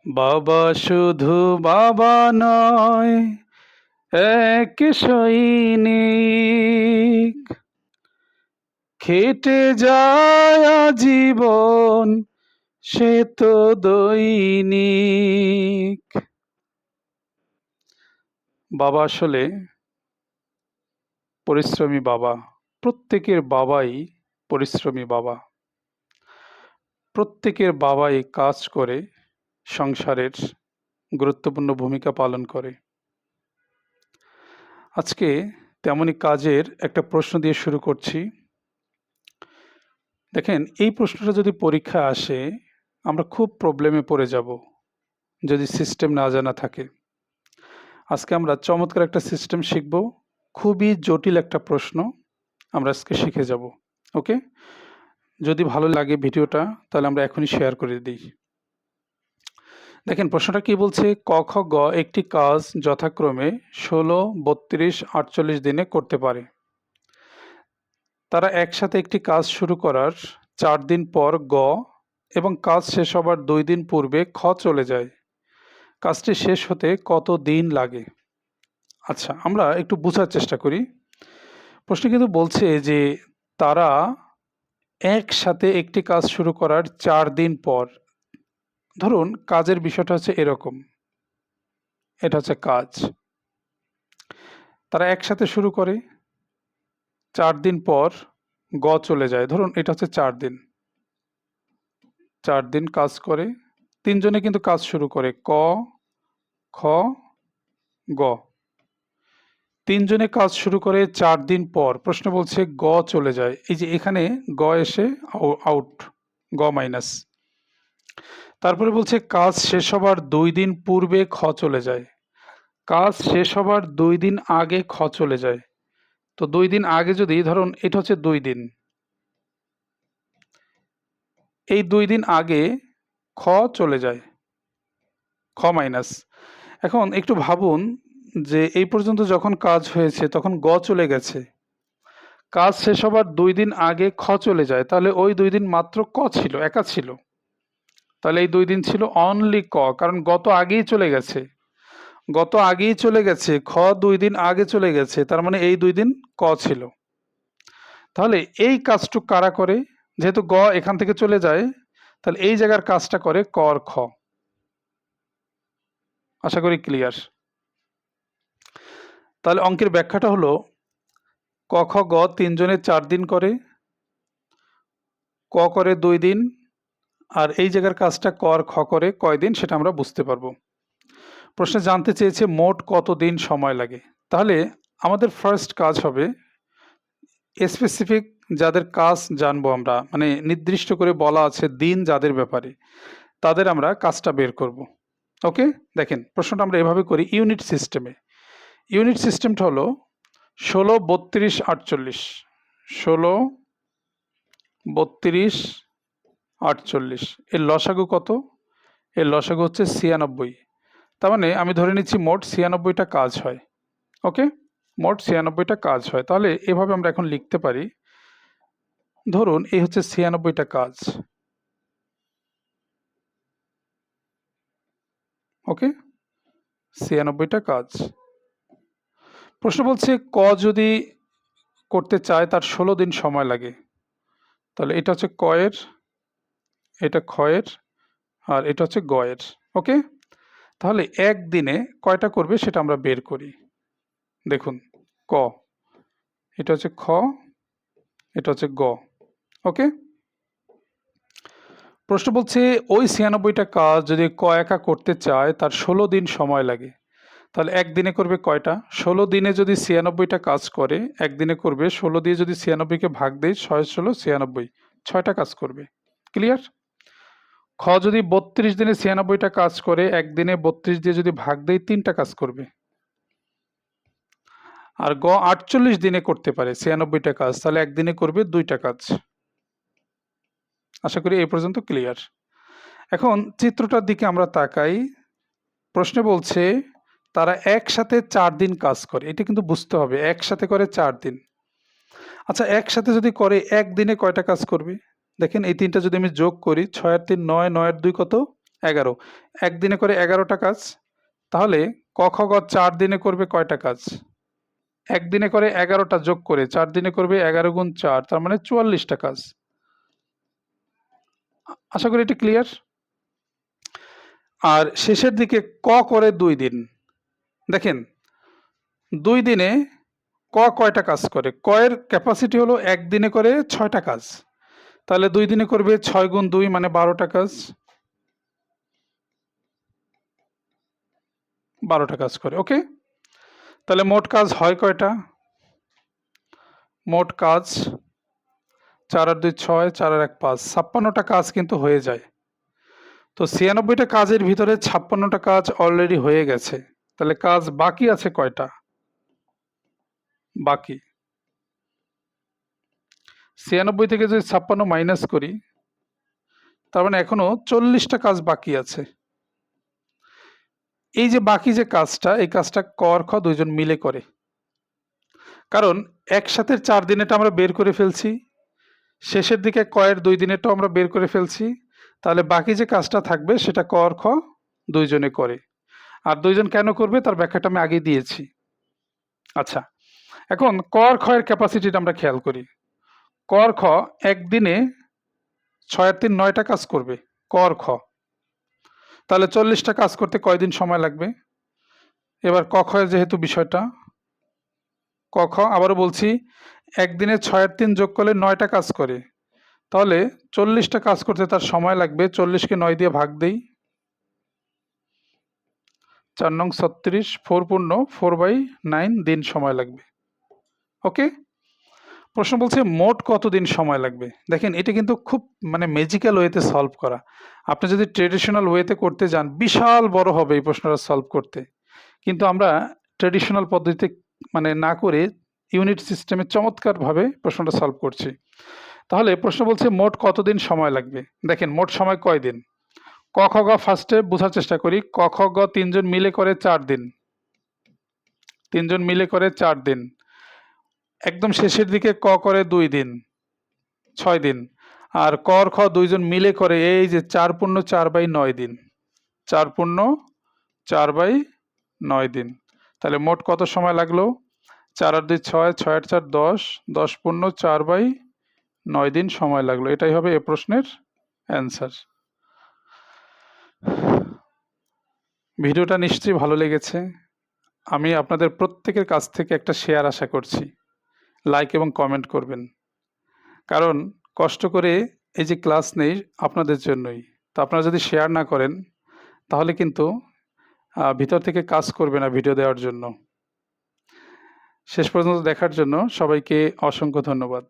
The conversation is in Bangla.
বাবা শুধু বাবা নয়, এক সৈনিক, খেটে যায় আজীবন, সে তো দৈনিক। বাবা আসলে পরিশ্রমী বাবা। প্রত্যেকের বাবাই পরিশ্রমী বাবা। প্রত্যেকের বাবাই কাজ করে সংসারের গুরুত্বপূর্ণ ভূমিকা পালন করে। আজকে তেমনই কাজের একটা প্রশ্ন দিয়ে শুরু করছি। দেখেন, এই প্রশ্নটা যদি পরীক্ষায় আসে, আমরা খুব প্রবলেমে পড়ে যাব যদি সিস্টেম না জানা থাকে। আজকে আমরা চমৎকার একটা সিস্টেম শিখব। খুবই জটিল একটা প্রশ্ন আমরা আজকে শিখে যাব। ওকে? যদি ভালো লাগে ভিডিওটা, তাহলে আমরা এখনই শেয়ার করে দিই। দেখেন, প্রশ্নটা কি বলছে? ক, খ, গ একটি কাজ যথাক্রমে 16, 32, 48 দিনে করতে পারে। তারা একসাথে একটি কাজ শুরু করার 4 দিন পর গ এবং কাজ শেষ হবার 2 দিন পূর্বে খ চলে যায়। কাজটি শেষ হতে কত দিন লাগে? আচ্ছা, আমরা একটু বোঝার চেষ্টা করি। প্রশ্নে কিন্তু বলছে যে তারা একসাথে একটি কাজ শুরু করার 4 দিন পর, ধরুন কাজের বিষয়টা হচ্ছে এরকম, এটা হচ্ছে কাজ। তারা একসাথে শুরু করে, 4 দিন পর গ চলে যায়। ধরুন এটা হচ্ছে 4 দিন। 4 দিন কাজ করে, 3 জনে কিন্তু কাজ শুরু করে, ক, খ, গ। 3 জনে কাজ শুরু করে 4 দিন পর, প্রশ্ন বলছে গ চলে যায়। এই যে এখানে গ এসে আউট, গ মাইনাস। তারপরে বলছে কাজ শেষ হবার 2 দিন পূর্বে খ চলে যায়। কাজ শেষ হবার 2 দিন আগে খ চলে যায়। তো 2 দিন আগে যদি ধরুন এটা হচ্ছে 2 দিন, এই 2 দিন আগে খ চলে যায়, খ মাইনাস। এখন একটু ভাবুন যে এই পর্যন্ত যখন কাজ হয়েছে তখন গ চলে গেছে, কাজ শেষ হবার 2 দিন আগে খ চলে যায়, তাহলে ওই 2 দিন মাত্র ক ছিল, একা ছিল। তাহলে এই 2 দিন ছিল অনলি ক, কারণ গত আগেই চলে গেছে। গত আগেই চলে গেছে, খ 2 দিন আগে চলে গেছে, তার মানে এই 2 দিন ক ছিল। তাহলে এই কাজটুক কারা করে? যেহেতু গ এখান থেকে চলে যায়, তাহলে এই জায়গার কাজটা করে ক আর খ। আশা করি ক্লিয়ার। তাহলে অঙ্কের ব্যাখ্যাটা হলো ক, খ, গ 3 জনে 4 দিন করে, ক করে 2 দিন, আর এই জায়গার কাজটা ক আর খ করে কয়দিন সেটা আমরা বুঝতে পারবো। প্রশ্নে জানতে চেয়েছে মোট কত দিন সময় লাগে। তাহলে আমাদের ফার্স্ট কাজ হবে স্পেসিফিক যাদের কাজ জানবো আমরা, মানে নির্দিষ্ট করে বলা আছে দিন যাদের ব্যাপারে, তাদের আমরা কাজটা বের করব। ওকে? দেখেন, প্রশ্নটা আমরা এভাবে করি ইউনিট সিস্টেমে। ইউনিট সিস্টেমটা হলো 16, 32, 48। 16, 32, 48 এর লসাগু কত? এর লসাগু হচ্ছে 96। তার মানে আমি ধরে নিচ্ছি মোট 96টা কাজ হয়। ওকে? মোট 96টা কাজ হয়। তাহলে এভাবে আমরা এখন লিখতে পারি, ধরুন এই হচ্ছে 96টা কাজ। ওকে? 96টা কাজ। প্রশ্ন বলছে ক যদি করতে চায় তার 16 দিন সময় লাগে। তাহলে এটা হচ্ছে ক এর, এটা খ এর, আর এটা হচ্ছে গ এর। ওকে? তাহলে একদিনে কয়টা করবে সেটা আমরা বের করি। দেখুন, ক, এটা হচ্ছে খ, এটা হচ্ছে গ। ওকে? প্রশ্ন বলছে ওই 96টা কাজ যদি ক একা করতে চায় তার 16 দিন সময় লাগে। তাহলে একদিনে করবে কয়টা? 16 দিনে যদি 96টা কাজ করে, একদিনে করবে 16 দিয়ে যদি 96কে ভাগ দেই, 6 16 96, 6টা কাজ করবে। ক্লিয়ার? খ যদি 32 দিনে 96টা কাজ করে, একদিনে 32 দিয়ে যদি ভাগ দেই 3টা কাজ করবে। আর গ 48 দিনে করতে পারে 96টা কাজ, তাহলে একদিনে করবে 2টা কাজ। আশা করি এই পর্যন্ত ক্লিয়ার। এখন চিত্রটার দিকে আমরা তাকাই। প্রশ্নে বলছে তারা একসাথে 4 দিন কাজ করে। এটা কিন্তু বুঝতে হবে, একসাথে করে 4 দিন। আচ্ছা, একসাথে যদি করে একদিনে কয়টা কাজ করবে? দেখেন এই 3টা যদি আমি যোগ করি, 6 আর 3 9, 9 আর 2 কত? 11। একদিনে করে 11টা কাজ। তাহলে ক, খ, গ 4 দিনে করবে কয়টা কাজ? একদিনে করে 11টা যোগ করে 4 দিনে করবে 11 গুণ 4, তার মানে 44টা কাজ। আশা করি এটা ক্লিয়ার। আর শেষের দিকে ক করে 2 দিন। দেখেন 2 দিনে ক কয়টা কাজ করে? ক এর ক্যাপাসিটি হলো একদিনে করে 6টা কাজ। তাহলে 2 দিনে করবে 6 গুণ 2 মানে 12টা কাজ। 12টা কাজ করে, ওকে। তাহলে মোট কাজ হয় কয়টা? মোট কাজ 4 আর 2 6, 4 আর 1 5, 56টা কাজ কিন্তু হয়ে যায়। তো 96টা কাজের ভিতরে 56টা কাজ অলরেডি হয়ে গেছে। তাহলে কাজ বাকি আছে কয়টা? বাকি 96 থেকে যদি 56 মাইনাস করি, তার মানে এখনো 40টা কাজ বাকি আছে। এই যে বাকি যে কাজটা, এই কাজটা ক আর খ দুইজন মিলে করে। কারণ একসাথে 4 দিনেরটা আমরা বের করে ফেলছি, শেষের দিকে ক এর 2 দিনেরটাও আমরা বের করে ফেলছি। তাহলে বাকি যে কাজটা থাকবে সেটা ক আর খ দুইজনে করে। আর দুইজন কেন করবে তার ব্যাখ্যাটা আমি আগেই দিয়েছি। আচ্ছা, এখন ক আর খ এর ক্যাপাসিটিটা আমরা খেয়াল করি। ক আর খ একদিনে 6 আর 3 9টা কাজ করবে, ক আর খ। তাহলে 40টা কাজ করতে কয়দিন সময় লাগবে? এবার ক খ এর যেহেতু বিষয়টা, ক খ আবারও বলছি, একদিনে 6 আর 3 যোগ করলে 9টা কাজ করে। তাহলে 40টা কাজ করতে তার সময় লাগবে। 40কে 9 দিয়ে ভাগ দেই, 4 নং 36, 4 পূর্ণ 4/9 দিন সময় লাগবে। ওকে। প্রশ্ন বলছে মোট কতদিন সময় লাগবে। দেখেন এটা কিন্তু খুব মানে ম্যাজিক্যাল ওয়েতে সলভ করা। আপনি যদি ট্রেডিশনাল ওয়েতে করতে যান বিশাল বড় হবে এই প্রশ্নটা সলভ করতে। কিন্তু আমরা ট্রেডিশনাল পদ্ধতিতে মানে না করে ইউনিট সিস্টেমে চমৎকারভাবে প্রশ্নটা সলভ করছি। তাহলে প্রশ্ন বলছে মোট কতদিন সময় লাগবে। দেখেন মোট সময় কয় দিন? ক খ গ ফার্স্টে বোঝার চেষ্টা করি। ক খ গ 3 জন মিলে করে 4 দিন। 3 জন মিলে করে 4 দিন। একদম শেষের দিকে ক করে 2 দিন, 6 দিন। আর ক আর খ দুইজন মিলে করে এই যে 4 পূর্ণ 4/9 দিন। 4 পূর্ণ 4/9 দিন। তাহলে মোট কত সময় লাগলো? 4 আর 2 6, 6 আর 4 10, 10 পূর্ণ 4/9 দিন সময় লাগলো। এটাই হবে এ প্রশ্নের অ্যান্সার। ভিডিওটা নিশ্চয়ই ভালো লেগেছে। আমি আপনাদের প্রত্যেকের কাছ থেকে একটা শেয়ার আশা করছি। লাইক এবং কমেন্ট করবেন। কারণ কষ্ট করে এই যে ক্লাস নেই আপনাদের জন্যই। তো আপনারা যদি শেয়ার না করেন তাহলে কিন্তু ভিতর থেকে কাজ করবে না ভিডিও দেওয়ার জন্য। শেষ পর্যন্ত দেখার জন্য সবাইকে অসংখ্য ধন্যবাদ।